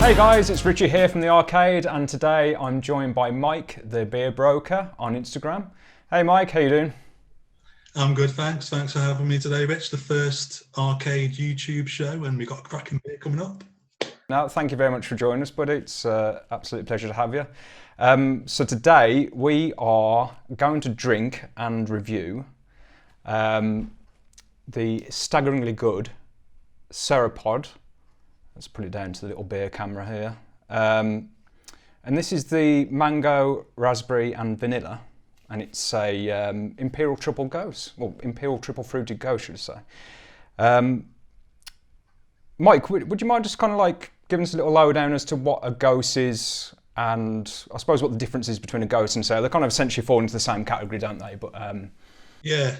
Hey guys, it's Ritchie here from the arcade, and today I'm joined by Mike, the beer broker, on Instagram. Hey Mike, how you doing? I'm good, thanks. Thanks for having me today, Rich. The first arcade YouTube show, and we got a cracking beer coming up. No, thank you very much for joining us, buddy. It's an absolute pleasure to have you. So today we are going to drink and review the Staggeringly Good Souropod. Let's put it down to the little beer camera here. And this is the mango, raspberry and vanilla. And it's a Imperial Triple Gose, well, Imperial Triple Fruited Gose, should I say. Mike, would you mind just kind of like giving us a little lowdown as to what a Gose is, and I suppose what the difference is between a Gose and Sour? They kind of essentially fall into the same category, don't they? But Yeah,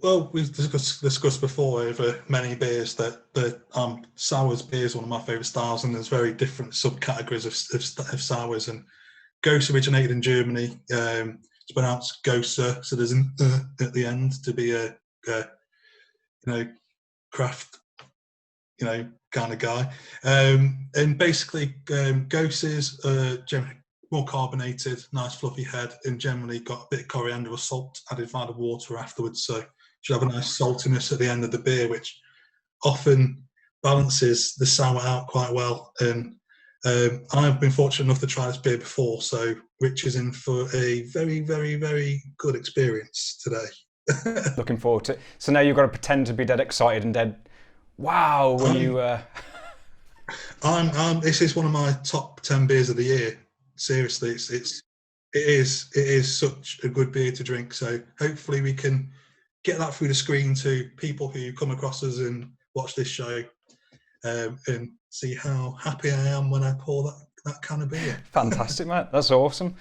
well, we've discussed before over many beers that sours beer is one of my favourite styles, and there's very different subcategories of sours. And Gose originated in Germany. It's pronounced Gose, so there's an at the end to be a craft kind of guy. And basically, Goses are generally more carbonated, nice fluffy head, and generally got a bit of coriander or salt added via the water afterwards. So you should have a nice saltiness at the end of the beer, which often balances the sour out quite well. And I've been fortunate enough to try this beer before, so Rich is in for a very, very, very good experience today. looking forward to it. So now you've got to pretend to be dead excited and dead, wow, when you... This is one of my top 10 beers of the year. Seriously, it is such a good beer to drink. So hopefully we can get that through the screen to people who come across us and watch this show, and see how happy I am when I pour that can of beer. Fantastic, mate. That's awesome.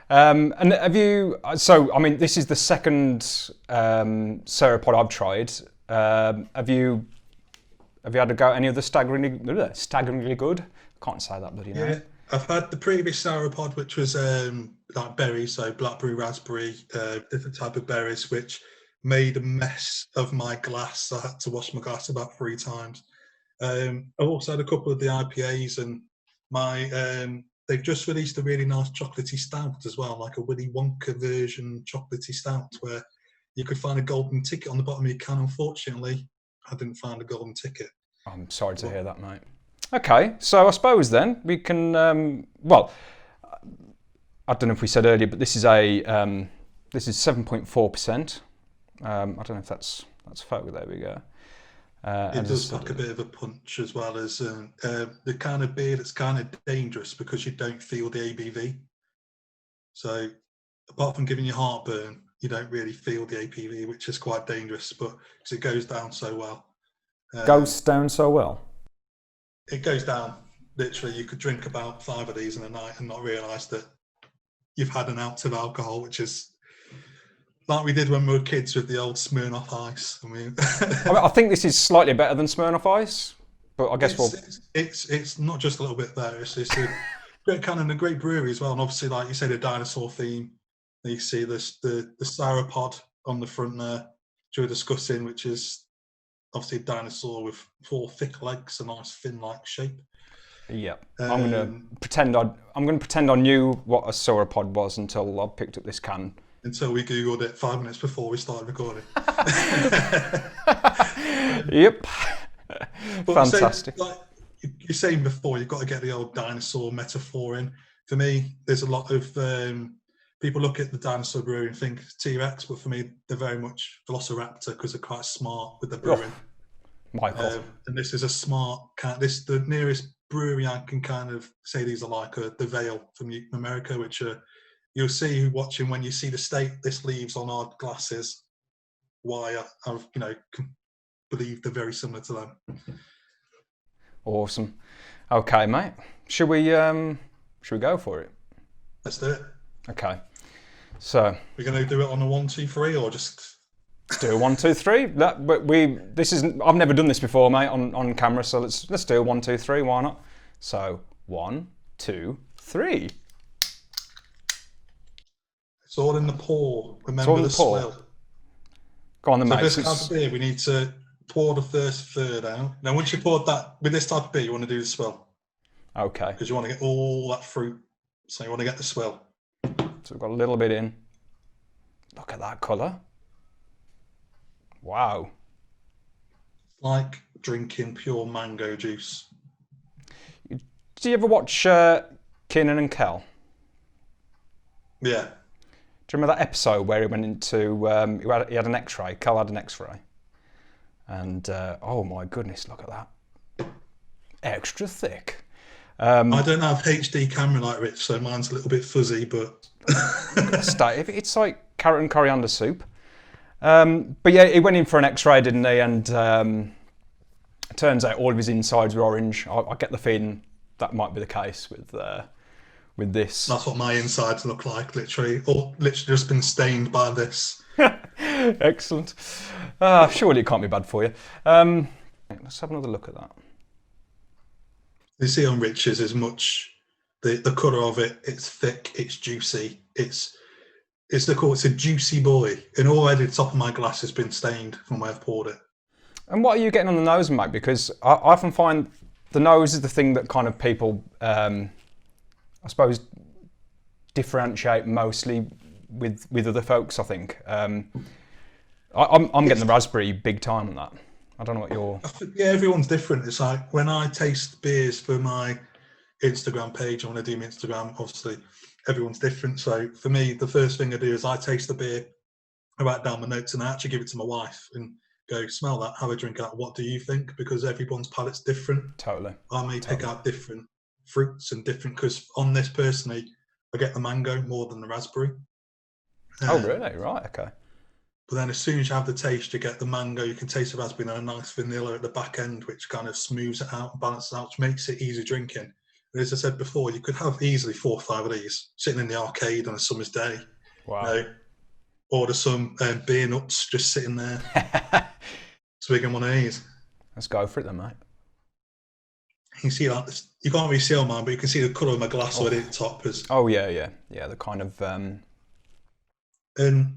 And have you? So, I mean, this is the second Souropod I've tried. Have you had a go at any of the staggeringly good? Can't say that bloody name. Yeah, I've had the previous Souropod, which was like berries, so blackberry, raspberry, different type of berries, which made a mess of my glass. I had to wash my glass about 3 times. I've also had a couple of the IPAs, and they've just released a really nice chocolatey stout as well, like a Willy Wonka version chocolatey stout, where you could find a golden ticket on the bottom of your can. Unfortunately, I didn't find a golden ticket. I'm sorry to hear that, mate. Okay, so I suppose then we can. Well, I don't know if we said earlier, but this is 7.4%. I don't know if that's photo. There we go. It does like a bit of a punch, as well as the kind of beer that's kind of dangerous because you don't feel the ABV. So apart from giving you heartburn, you don't really feel the ABV, which is quite dangerous, but because it goes down so well. Goes down so well? It goes down. Literally, you could drink about 5 of these in a night and not realise that you've had an ounce of alcohol, which is like we did when we were kids with the old Smirnoff Ice. I mean, I think this is slightly better than Smirnoff Ice, but I guess it's not just a little bit there. It's a great can and a great brewery as well. And obviously, like you say, the dinosaur theme. You see the Souropod on the front there, which we're discussing, which is obviously a dinosaur with 4 thick legs, a nice fin-like shape. Yeah, I'm going to pretend I knew what a Souropod was until I picked up this can. Until we Googled it 5 minutes before we started recording. Yep. But fantastic. Like you're saying before, you've got to get the old dinosaur metaphor in. For me, there's a lot of people look at the dinosaur brewing and think T-Rex, but for me, they're very much Velociraptor because they're quite smart with their brewing. Michael. And this is a smart can. The nearest brewery I can kind of say these are like the Veil from America, which you'll see watching when you see the state this leaves on our glasses. Why I've believe they're very similar to them. Awesome. Okay, mate. Should we go for it? Let's do it. Okay. So we're going to do it on a 1, 2, 3, or just do a 1, 2, 3. I've never done this before, mate, on camera. So let's do a 1, 2, 3. Why not? So 1, 2, 3. It's all in the pour. Remember the swill. Go on then, mate. This type of beer, we need to pour the first third out. Now, once you poured that, with this type of beer, you want to do the swill. Okay. because you want to get all that fruit. So you want to get the swell. So we've got a little bit in. Look at that colour. Wow. Like drinking pure mango juice. Did you ever watch Keenan and Kel? Yeah. Do you remember that episode where he went into, he had an x-ray, Kel had an x-ray. And, oh my goodness, look at that. Extra thick. I don't have HD camera like Rich, so mine's a little bit fuzzy, but... It's like carrot and coriander soup. But yeah, he went in for an x-ray, didn't he? And it turns out all of his insides were orange. I get the feeling that might be the case with this. That's what my insides look like, literally. Or literally just been stained by this. Excellent. Surely it can't be bad for you. Let's have another look at that. You see on Rich's is much, the colour of it, it's thick, it's juicy, it's a juicy boy. And already the top of my glass has been stained from where I've poured it. And what are you getting on the nose, mate? Because I often find the nose is the thing that kind of people, I suppose, differentiate mostly with other folks, I think. I'm getting the raspberry big time on that. I don't know what you're... Yeah, everyone's different. It's like when I taste beers for my Instagram page, I want to do my Instagram, obviously, everyone's different. So for me, the first thing I do is I taste the beer, I write down my notes, and I actually give it to my wife and go, smell that, have a drink of that. What do you think? Because everyone's palate's different. Totally. I may pick out different fruits and different, because on this personally, I get the mango more than the raspberry. Oh, really? Right, okay. But then as soon as you have the taste, you get the mango, you can taste the raspberry and a nice vanilla at the back end, which kind of smooths it out and balances out, which makes it easy drinking. And as I said before, you could have easily 4 or 5 of these sitting in the arcade on a summer's day. Wow. You know, order some beer nuts just sitting there, swigging one of these. Let's go for it then, mate. You can see that, you can't really see on mine, but you can see the colour of my glass already at the top. Oh, yeah. The kind of... And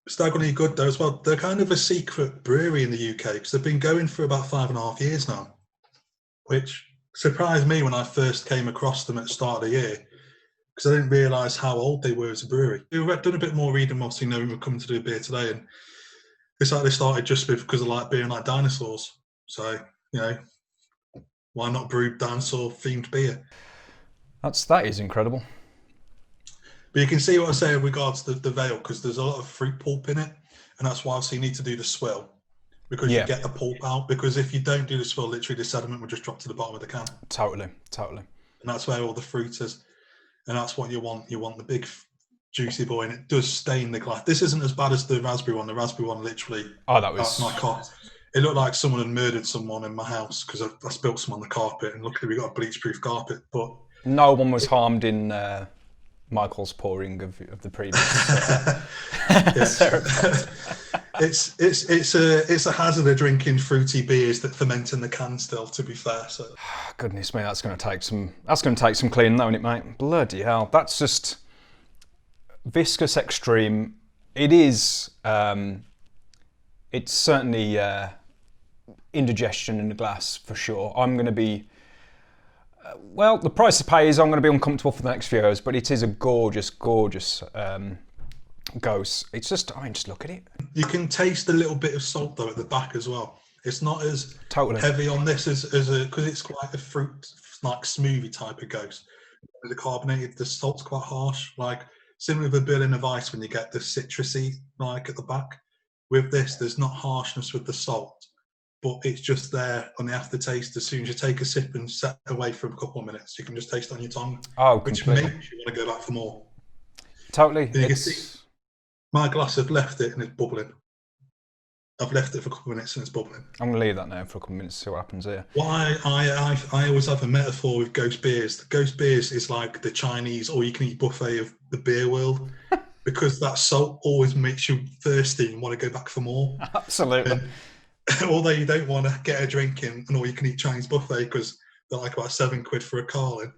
Staggeringly Good though as well. They're kind of a secret brewery in the UK because they've been going for about 5.5 years now, which surprised me when I first came across them at the start of the year because I didn't realise how old they were as a brewery. We've done a bit more reading, obviously knowing we're coming to do a beer today, and it's like they started just because I like beer and like dinosaurs. So, you know, why not brew dinosaur themed beer? That is incredible. But you can see what I say in regards to the veil, because there's a lot of fruit pulp in it, and that's why obviously you need to do the swill, because you get the pulp out. Because if you don't do the swill, literally the sediment will just drop to the bottom of the can. Totally. And that's where all the fruit is, and that's what you want. You want the big juicy boy, and it does stain the glass. This isn't as bad as the raspberry one. The raspberry one literally... Oh, that was... my car. It looked like someone had murdered someone in my house because I spilled some on the carpet, and luckily we got a bleach-proof carpet. But no one was harmed in... Michael's pouring of the previous. It's a hazard of drinking fruity beers that ferment in the can still. To be fair, so goodness me, that's going to take some cleaning, though, isn't it, mate? Bloody hell, that's just viscous extreme. It is. It's certainly indigestion in the glass for sure. I'm going to be. Well, the price to pay is I'm going to be uncomfortable for the next few hours, but it is a gorgeous, gorgeous Gose. It's just, I mean, just look at it. You can taste a little bit of salt though at the back as well. It's not as heavy on this as because it's quite a fruit, like smoothie type of Gose. The carbonated, the salt's quite harsh, like similar with a Berliner Weiss when you get the citrusy like at the back. With this, there's not harshness with the salt, but it's just there on the aftertaste. As soon as you take a sip and set away for a couple of minutes, you can just taste it on your tongue. Oh, which completely. makes you want to go back for more. Totally. You can see my glass, I've left it and it's bubbling. I've left it for a couple of minutes and it's bubbling. I'm going to leave that now for a couple of minutes to see what happens here. Why I always have a metaphor with Gose beers. The Gose beers is like the Chinese all-you-can-eat buffet of the beer world. Because that salt always makes you thirsty and want to go back for more. Absolutely. Although you don't want to get a drink in an all-you-can-eat Chinese buffet because they're like about £7 for a Carlin.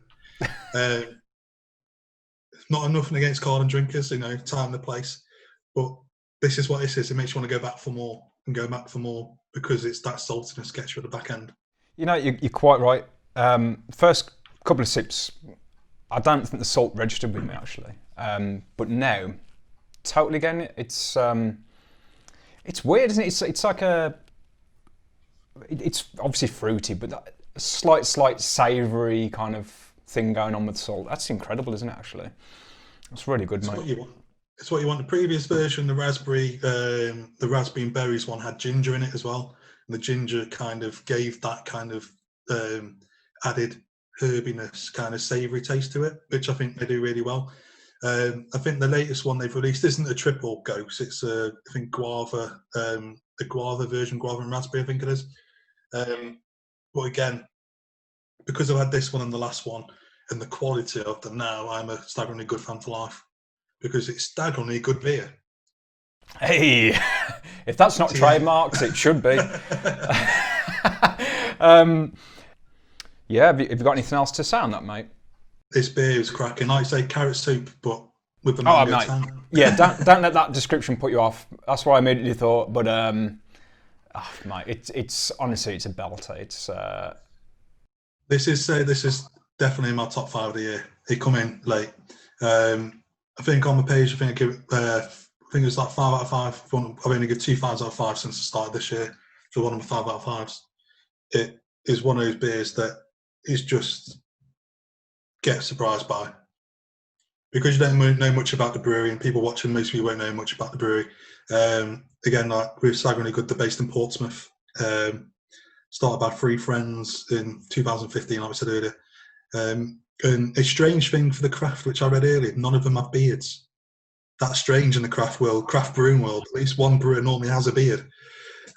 Not nothing against Carlin drinkers, you know, time and the place. But this is what this is. It makes you want to go back for more and go back for more because it's that saltiness gets you at the back end. You know, you're quite right. First couple of sips. I don't think the salt registered with me actually, but now, totally getting it. It's weird, isn't it? It's like it's obviously fruity, but that slight savoury kind of thing going on with salt. That's incredible, isn't it? Actually, it's really good, mate. What you want. It's what you want. The previous version, the raspberry and berries one, had ginger in it as well, and the ginger kind of gave that kind of added herbiness, kind of savoury taste to it, which I think they do really well. I think the latest one they've released isn't a triple gose. It's I think guava, the guava version, guava and raspberry, I think it is. But again, because I've had this one and the last one, and the quality of them now, I'm a Staggeringly Good fan for life, because it's staggeringly good beer. Hey, if that's not trademarks, it should be. Yeah, have you got anything else to say on that, mate? This beer is cracking. Like I say, carrot soup, but with the mango tang. Yeah, don't let that description put you off. That's what I immediately thought. But mate, it's honestly, it's a belter. It's This is definitely in my top 5 of the year. It come in late. I think on the page, I think it was like 5 out of 5. I've only given 2 5s out of 5 since the start of this year for one of my 5 out of 5s. It is one of those beers that is just get surprised by, because you don't know much about the brewery, and people watching, most of you won't know much about the brewery. Again, like with Staggeringly Good, they're based in Portsmouth. Started by 3 friends in 2015, like I said earlier. And a strange thing for the craft, which I read earlier, none of them have beards. That's strange in the craft brewing world. At least one brewer normally has a beard.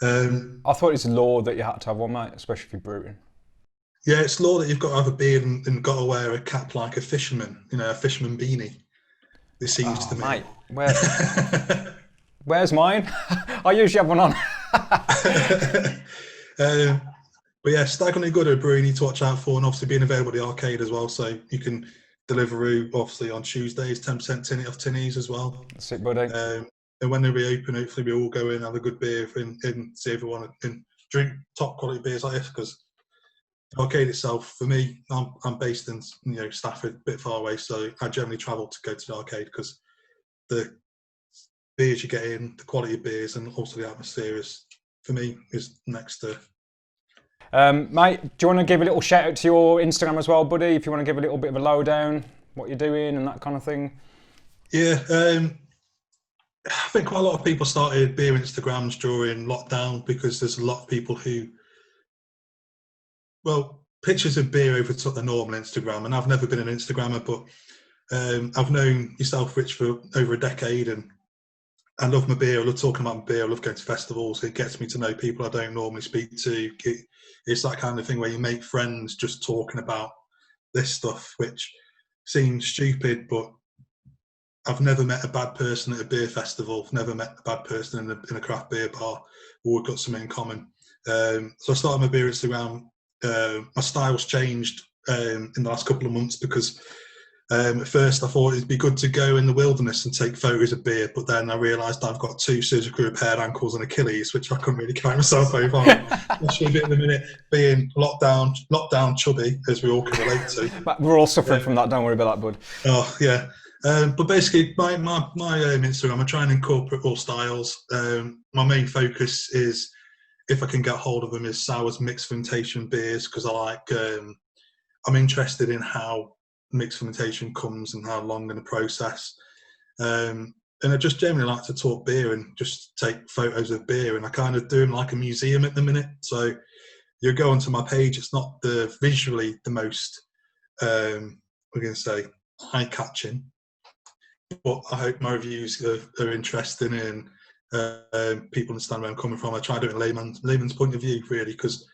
I thought it's law that you had to have one, mate, especially if you're brewing. Yeah, it's law that you've got to have a beard and got to wear a cap like a fisherman, a fisherman beanie. It seems to me. Mate, where's mine? I usually have one on. But yeah, Staggeringly Good are a brewery you need to watch out for, and obviously being available at the arcade as well. So you can Deliveroo, obviously on Tuesdays, 10% tinny off tinnies as well. That's it, buddy. And when they reopen, hopefully we all go in, have a good beer, and see everyone, and drink top quality beers like this, because the arcade itself, for me, I'm based in Stafford, a bit far away, so I generally travel to go to the arcade because the beers you get in, the quality of beers, and also the atmosphere is, for me, is next to. Mate, do you want to give a little shout out to your Instagram as well, buddy? If you want to give a little bit of a lowdown, what you're doing and that kind of thing. Yeah, I think quite a lot of people started beer Instagrams during lockdown, because there's a lot of people who, pictures of beer overtook the normal Instagram, and I've never been an Instagrammer, but I've known yourself, Rich, for over a decade, and I love my beer. I love talking about my beer. I love going to festivals. It gets me to know people I don't normally speak to. It's that kind of thing where you make friends just talking about this stuff, which seems stupid, but I've never met a bad person at a beer festival. I've never met a bad person in a craft beer bar. We've all got something in common. So I started my beer Instagram. My style's changed in the last couple of months, because at first I thought it'd be good to go in the wilderness and take photos of beer, but then I realised I've got 2 surgically repaired ankles and Achilles, which I couldn't really carry myself over on. Especially a bit in the minute, being lockdown chubby, as we all can relate to. We're all suffering from that, don't worry about that, bud. Oh, yeah. But basically, my Instagram, I try and incorporate all styles. My main focus is, if I can get hold of them, is sours, mixed fermentation beers, because I'm interested in how mixed fermentation comes and how long in the process. And I just generally like to talk beer and just take photos of beer, and I kind of do them like a museum at the minute. So you go onto my page, it's not visually the most, we're going to say, eye-catching, but I hope my reviews are interesting and people understand where I'm coming from. I try to do it in layman's point of view, really, because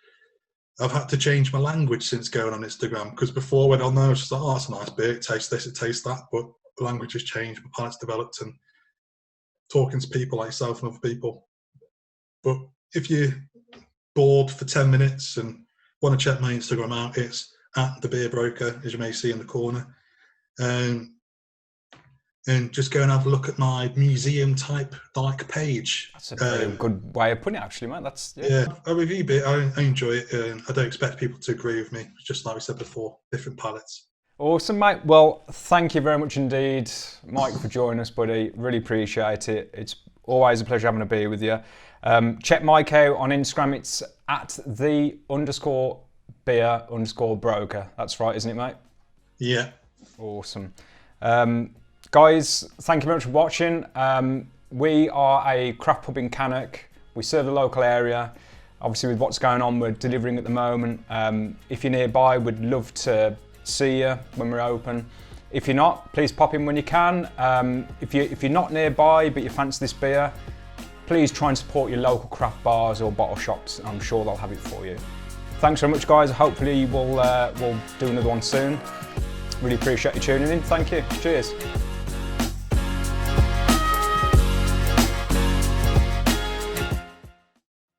I've had to change my language since going on Instagram, because before, when I know, I was just like, oh, that's a nice beer, it tastes this, it tastes that, but the language has changed, my palate's developed, and talking to people like yourself and other people. But if you're bored for 10 minutes and want to check my Instagram out, it's @thebeerbroker, as you may see in the corner. and just go and have a look at my museum type page. That's a very good way of putting it, actually, mate. That's yeah. A review bit. I enjoy it, and I don't expect people to agree with me. Just like we said before, different palettes. Awesome, mate. Well, thank you very much indeed, Mike, for joining us, buddy. Really appreciate it. It's always a pleasure having a beer with you. Check Mike out on Instagram. It's at @the_beer_broker. That's right, isn't it, mate? Yeah. Awesome. Guys, thank you very much for watching. We are a craft pub in Cannock. We serve the local area. Obviously, with what's going on, we're delivering at the moment. If you're nearby, we'd love to see you when we're open. If you're not, please pop in when you can. If you're not nearby but you fancy this beer, please try and support your local craft bars or bottle shops. I'm sure they'll have it for you. Thanks very much, guys. Hopefully we'll do another one soon. Really appreciate you tuning in. Thank you. Cheers.